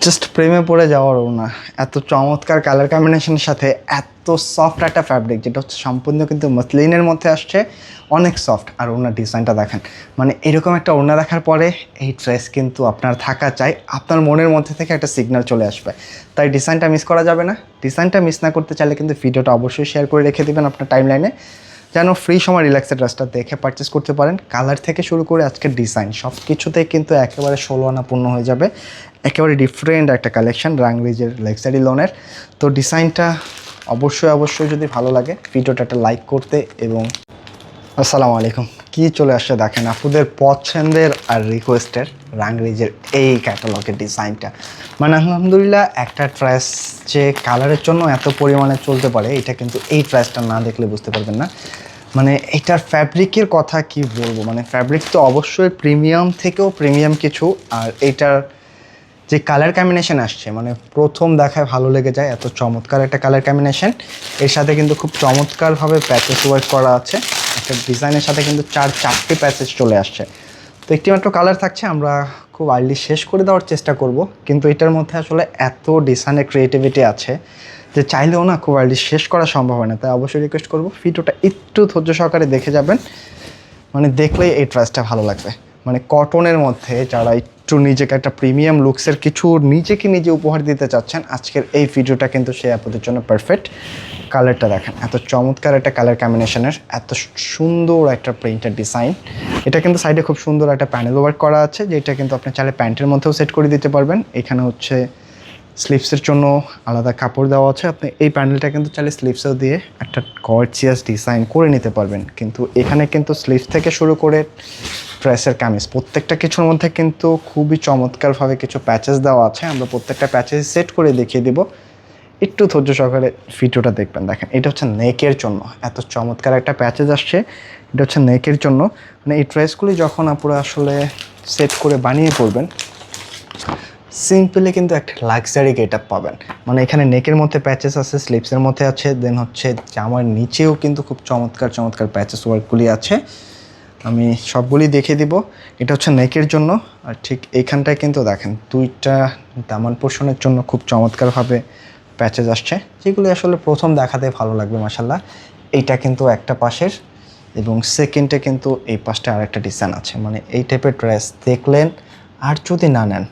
Just প্রেমে পড়ে যাওয়ার ওড়না, এত চমৎকার কালার কম্বিনেশনের সাথে এত সফট একটা ফ্যাব্রিক, যেটা হচ্ছে সম্পূর্ণ কিন্তু মসলিনের মধ্যে আসছে, অনেক সফট। আর ওড়নার ডিজাইনটা দেখেন, মানে এরকম একটা ওড়না দেখার পরে এই ড্রেস কিন্তু আপনার থাকা চাই, আপনার মনের মধ্যে থেকে একটা সিগন্যাল চলে আসবে। তাই ডিজাইনটা মিস করা যাবে না। ডিজাইনটা মিস না করতে চাইলে কিন্তু ভিডিওটা অবশ্যই শেয়ার করে রেখে দেবেন আপনার টাইমলাইনে, যেন ফ্রি সময় রিল্যাক্সের ড্রেসটা দেখে পারচেস করতে পারেন। কালার থেকে শুরু করে আজকের ডিজাইন সব কিছুতেই কিন্তু একেবারে 16 আনা পূর্ণ হয়ে যাবে। একেবারে ডিফারেন্ট একটা কালেকশন রাংরিজের লাক্সারি লোনের। তো ডিজাইনটা অবশ্যই যদি ভালো লাগে ভিডিওটা একটা লাইক করতে। এবং আসসালামু আলাইকুম, কি চলে আসছে দেখেন আপুদের পছন্দের আর রিকোয়েস্টের রাংরিজের এই ক্যাটালগের ডিজাইনটা। মানে আলহামদুলিল্লাহ, একটা ড্রেস যে কালারের জন্য এত পরিমাণে চলতে পারে, এটা কিন্তু এই ড্রেসটা না দেখলে বুঝতে পারবেন না। মানে এটার ফ্যাব্রিকের কথা কি বলবো, মানে ফ্যাব্রিক তো অবশ্যই প্রিমিয়াম থেকেও প্রিমিয়াম কিছু। আর এটার যে কালার কম্বিনেশন আসছে, মানে প্রথম দেখায় ভালো লেগে যায়, এত চমৎকার একটা কালার কম্বিনেশন। এর সাথে কিন্তু খুব চমৎকারভাবে প্যাচেস ওয়ার্ক করা আছে। একটা ডিজাইনের সাথে কিন্তু চারটি প্যাচেস চলে আসছে। তো একটি মাত্র কালার থাকছে, আমরা খুব আর্লি শেষ করে দেওয়ার চেষ্টা করব। কিন্তু এটার মধ্যে আসলে এত ডিজাইনের ক্রিয়েটিভিটি আছে যে চাইলেও না খুব আর্লি শেষ করা সম্ভব হয় না। তাই অবশ্যই রিকোয়েস্ট করব ভিডিওটা একটু ধৈর্য সহকারে দেখে যাবেন, মানে দেখলেই এই ড্রেসটা ভালো লাগবে। মানে কটনের মধ্যে যারা একটু নিজেকে একটা প্রিমিয়াম লুকসের কিছু নিজেকে নিজে উপহার দিতে চাচ্ছেন, আজকের এই ভিডিওটা কিন্তু সেই আপনাদের জন্য পারফেক্ট। কালারটা দেখেন, এত চমৎকার একটা কালার কম্বিনেশনের, এত সুন্দর একটা প্রিন্টের ডিজাইন। এটা কিন্তু সাইডে খুব সুন্দর একটা প্যানেল ওয়ার্ক করা আছে, যেটা কিন্তু আপনি চাইলে প্যান্টের মধ্যেও সেট করে দিতে পারবেন। এখানে হচ্ছে স্লিভসের জন্য আলাদা কাপড় দেওয়া আছে, আপনি এই প্যানেলটা কিন্তু চাইলে স্লিভসেও দিয়ে একটা গর্জিয়াস ডিজাইন করে নিতে পারবেন। কিন্তু এখানে কিন্তু স্লিভস থেকে শুরু করে ড্রেসের কামিজ প্রত্যেকটা কিছুর মধ্যে কিন্তু খুবই চমৎকারভাবে কিছু প্যাচেস দেওয়া আছে। আমরা প্রত্যেকটা প্যাচেস সেট করে দেখিয়ে দিব, একটু ধৈর্য সহকারে ভিডিওটা দেখবেন। দেখেন, এটা হচ্ছে নেকের জন্য এত চমৎকার একটা প্যাচেস আসছে, এটা হচ্ছে নেকের জন্য। মানে এই ড্রেসগুলি যখন আপনারা আসলে সেট করে বানিয়ে পড়বেন, সিম্পলি কিন্তু একটা লাক্সারি গেট আপ পাবেন। মানে এখানে নেকের মধ্যে প্যাচেস আছে, স্লিভসের মধ্যে আছে, দেন হচ্ছে জামার নিচেও কিন্তু খুব চমৎকার প্যাচেস ওয়ার্কগুলি আছে। আমি সবগুলি দেখিয়ে দিব। এটা হচ্ছে নেকের জন্য। আর ঠিক এইখানটায় কিন্তু দেখেন দুইটা দামান পোর্শনের জন্য খুব চমৎকারভাবে প্যাচেস আসছে, যেগুলি আসলে প্রথম দেখাতে ভালো লাগবে মাশাল্লাহ। এইটা কিন্তু একটা পাশের, এবং সেকেন্ডে কিন্তু এই পাশটা আরেকটা ডিজাইন আছে। মানে এই টাইপের ড্রেস দেখলেন আর যদি না নেন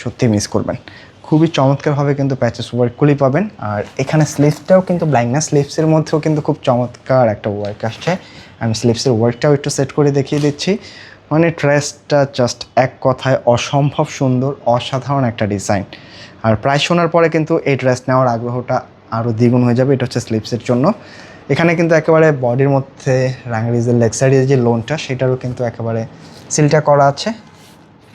সত্যি মিস করবেন। খুবই চমৎকারভাবে কিন্তু প্যাচেস ওয়ার্কগুলি পাবেন। আর এখানে স্লিভসটাও কিন্তু ব্ল্যাঙ্ক না, স্লিভসের মধ্যেও কিন্তু খুব চমৎকার একটা ওয়ার্ক আসছে। আমি স্লিভসের ওয়ার্কটাও একটু সেট করে দেখিয়ে দিচ্ছি। মানে ড্রেসটা জাস্ট এক কথায় অসম্ভব সুন্দর, অসাধারণ একটা ডিজাইন। আর প্রাইস শোনার পরে কিন্তু এই ড্রেস নেওয়ার আগ্রহটা আরও দ্বিগুণ হয়ে যাবে। এটা হচ্ছে স্লিভসের জন্য। এখানে কিন্তু একেবারে বডির মধ্যে রাংরিজের লাক্সারির যে লোনটা, সেটারও কিন্তু একেবারে সিলটা করা আছে।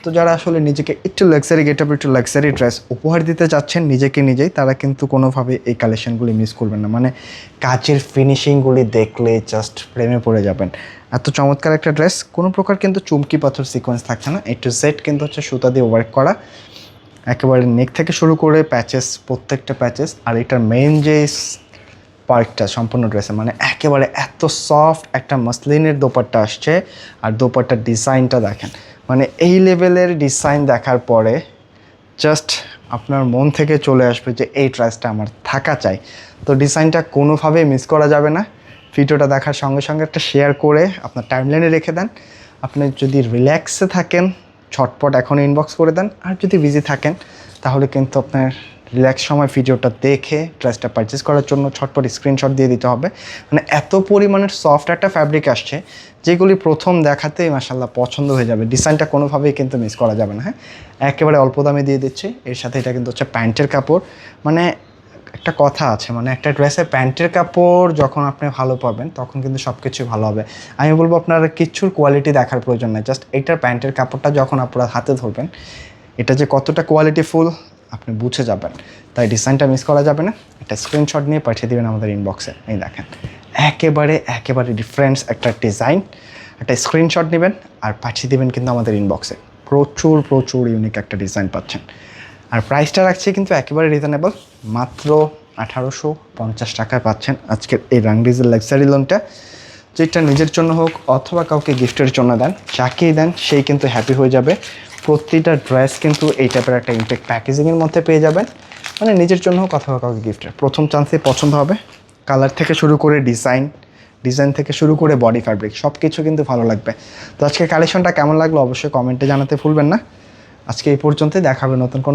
তো যারা আসলে নিজেকে একটু লাক্সারি গেটআপ, একটু লাক্সারি ড্রেস উপহার দিতে চাচ্ছেন নিজেকে নিজেই, তারা কিন্তু কোনোভাবে এই কালেকশনগুলি মিস করবেন না। মানে কাজের ফিনিশিংগুলি দেখলে জাস্ট প্রেমে পড়ে যাবেন। এত চমৎকার একটা ড্রেস, কোনো প্রকার কিন্তু চুমকি পাথর সিকোয়েন্স থাকছে না। একটু সেট কিন্তু হচ্ছে সুতা দিয়ে ওয়ার্ক করা, একেবারে নেক থেকে শুরু করে প্যাচেস, প্রত্যেকটা প্যাচেস। আর এটার মেইন যে পার্টটা সম্পূর্ণ ড্রেসে, মানে একেবারে এত সফট একটা মসলিনের দোপাট্টা আসছে। আর দোপাট্টার ডিজাইনটা দেখেন, মানে এই লেভেলের ডিজাইন দেখার পরে জাস্ট আপনার মন থেকে চলে আসবে যে এই ড্রেসটা আমার থাকা চাই। তো ডিজাইনটা কোনোভাবেই মিস করা যাবে না। ভিডিওটা দেখার সঙ্গে সঙ্গে একটা শেয়ার করে আপনার টাইমলাইনে রেখে দেন। আপনি যদি রিল্যাক্সে থাকেন ঝটপট এখন ইনবক্স করে দেন, আর যদি বিজি থাকেন তাহলে কিন্তু আপনার রিল্যাক্স সময় ভিডিওটা দেখে ড্রেসটা পারচেস করার জন্য ছটপট স্ক্রিনশট দিয়ে দিতে হবে। মানে এত পরিমাণের সফট একটা ফ্যাব্রিক আসছে, যেগুলি প্রথম দেখাতেই মাশাল্লাহ পছন্দ হয়ে যাবে। ডিজাইনটা কোনোভাবেই কিন্তু মিস করা যাবে না। হ্যাঁ, একেবারে অল্প দামে দিয়ে দিচ্ছি। এর সাথে এটা কিন্তু হচ্ছে প্যান্টের কাপড়। মানে একটা কথা আছে, মানে একটা ড্রেসের প্যান্টের কাপড় যখন আপনি ভালো পাবেন তখন কিন্তু সব কিছু ভালো হবে। আমি বলবো আপনার কিচ্ছুর কোয়ালিটি দেখার প্রয়োজন নেই, জাস্ট এইটার প্যান্টের কাপড়টা যখন আপনারা হাতে ধরবেন, এটা যে কতটা কোয়ালিটিফুল আপনি বুঝে যাবেন। তাই ডিজাইনটা মিস করা যাবে না। একটা স্ক্রিনশট নিয়ে পাঠিয়ে দেবেন আমাদের ইনবক্সে। এই দেখেন, একেবারে ডিফারেন্ট একটা ডিজাইন। একটা স্ক্রিনশট নেবেন আর পাঠিয়ে দেবেন কিন্তু আমাদের ইনবক্সে। প্রচুর ইউনিক একটা ডিজাইন পাচ্ছেন। আর প্রাইসটা রাখছি কিন্তু একেবারে রিজনেবল, মাত্র 1850 টাকায় পাচ্ছেন আজকের এই রাংরিজের লাক্সারি লোনটা। যেটা নিজের জন্য হোক অথবা কাউকে গিফটের জন্য দেন, যাকেই দেন সেই কিন্তু হ্যাপি হয়ে যাবে। প্রতিটা ড্রেস কিন্তু এই টাইপের একটা ইম্প্যাক্ট প্যাকেজিংয়ের মধ্যে পেয়ে যাবেন, মানে নিজের জন্য অথবা কাউকে গিফটের প্রথম চান্সে পছন্দ হবে। কালার থেকে শুরু করে ডিজাইন থেকে শুরু করে বডি ফ্যাব্রিক সব কিছু কিন্তু ভালো লাগবে। তো আজকে কালেকশনটা কেমন লাগলো অবশ্যই কমেন্টে জানাতে ভুলবেন না। আজকে এই পর্যন্তই, দেখাবে নতুন কোনো